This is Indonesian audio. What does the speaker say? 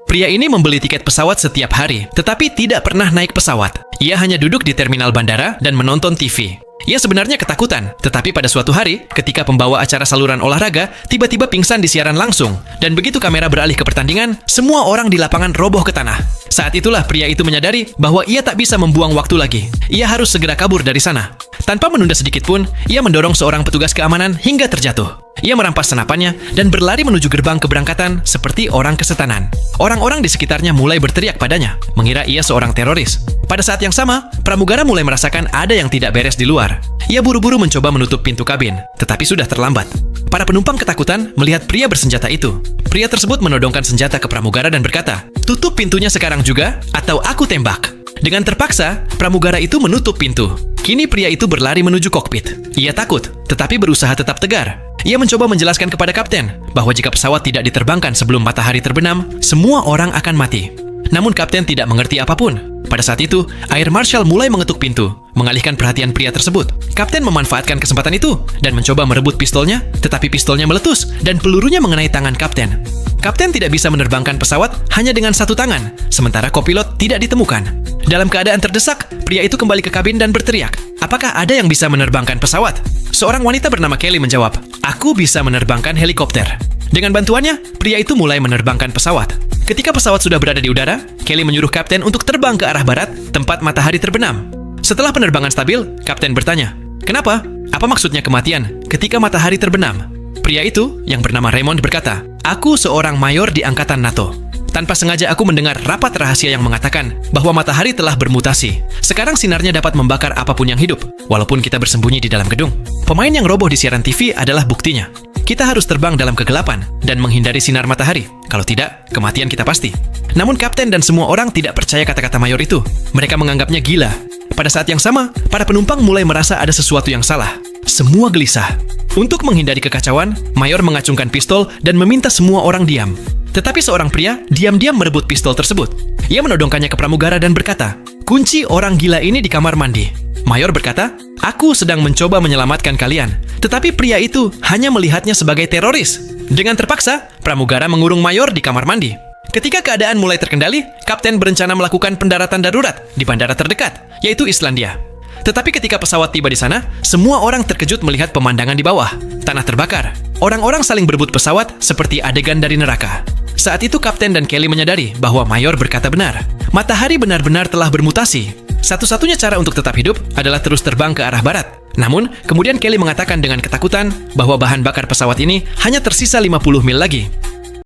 Pria ini membeli tiket pesawat setiap hari, tetapi tidak pernah naik pesawat. Ia hanya duduk di terminal bandara dan menonton TV. Ia sebenarnya ketakutan, tetapi pada suatu hari, ketika pembawa acara saluran olahraga tiba-tiba pingsan di siaran langsung, dan begitu kamera beralih ke pertandingan, semua orang di lapangan roboh ke tanah. Saat itulah pria itu menyadari bahwa ia tak bisa membuang waktu lagi. Ia harus segera kabur dari sana. Tanpa menunda sedikit pun, ia mendorong seorang petugas keamanan hingga terjatuh. Ia merampas senapannya dan berlari menuju gerbang keberangkatan seperti orang kesetanan. Orang-orang di sekitarnya mulai berteriak padanya, mengira ia seorang teroris. Pada saat yang sama, pramugara mulai merasakan ada yang tidak beres di luar. Ia buru-buru mencoba menutup pintu kabin, tetapi sudah terlambat. Para penumpang ketakutan melihat pria bersenjata itu. Pria tersebut menodongkan senjata ke pramugara dan berkata, "Tutup pintunya sekarang juga, atau aku tembak." Dengan terpaksa, pramugara itu menutup pintu. Kini pria itu berlari menuju kokpit. Ia takut, tetapi berusaha tetap tegar. Ia mencoba menjelaskan kepada kapten bahwa jika pesawat tidak diterbangkan sebelum matahari terbenam, semua orang akan mati. Namun kapten tidak mengerti apapun. Pada saat itu, Air Marshal mulai mengetuk pintu, mengalihkan perhatian pria tersebut. Kapten memanfaatkan kesempatan itu dan mencoba merebut pistolnya, tetapi pistolnya meletus dan pelurunya mengenai tangan kapten. Kapten tidak bisa menerbangkan pesawat hanya dengan satu tangan, sementara kopilot tidak ditemukan. Dalam keadaan terdesak, pria itu kembali ke kabin dan berteriak, "Apakah ada yang bisa menerbangkan pesawat?" Seorang wanita bernama Kelly menjawab, "Aku bisa menerbangkan helikopter." Dengan bantuannya, pria itu mulai menerbangkan pesawat. Ketika pesawat sudah berada di udara, Kelly menyuruh kapten untuk terbang ke arah barat, tempat matahari terbenam. Setelah penerbangan stabil, kapten bertanya, "Kenapa? Apa maksudnya kematian ketika matahari terbenam?" Pria itu, yang bernama Raymond, berkata, "Aku seorang mayor di Angkatan NATO. Tanpa sengaja aku mendengar rapat rahasia yang mengatakan bahwa matahari telah bermutasi. Sekarang sinarnya dapat membakar apapun yang hidup, walaupun kita bersembunyi di dalam gedung. Pemain yang roboh di siaran TV adalah buktinya. Kita harus terbang dalam kegelapan dan menghindari sinar matahari. Kalau tidak, kematian kita pasti." Namun kapten dan semua orang tidak percaya kata-kata mayor itu. Mereka menganggapnya gila. Pada saat yang sama, para penumpang mulai merasa ada sesuatu yang salah. Semua gelisah. Untuk menghindari kekacauan, mayor mengacungkan pistol dan meminta semua orang diam. Tetapi seorang pria diam-diam merebut pistol tersebut. Ia menodongkannya ke pramugara dan berkata, "Kunci orang gila ini di kamar mandi." Mayor berkata, "Aku sedang mencoba menyelamatkan kalian." Tetapi pria itu hanya melihatnya sebagai teroris. Dengan terpaksa, pramugara mengurung mayor di kamar mandi. Ketika keadaan mulai terkendali, kapten berencana melakukan pendaratan darurat di bandara terdekat, yaitu Islandia. Tetapi ketika pesawat tiba di sana, semua orang terkejut melihat pemandangan di bawah. Tanah terbakar. Orang-orang saling berebut pesawat seperti adegan dari neraka. Saat itu kapten dan Kelly menyadari bahwa mayor berkata benar. Matahari benar-benar telah bermutasi. Satu-satunya cara untuk tetap hidup adalah terus terbang ke arah barat. Namun, kemudian Kelly mengatakan dengan ketakutan bahwa bahan bakar pesawat ini hanya tersisa 50 mil lagi.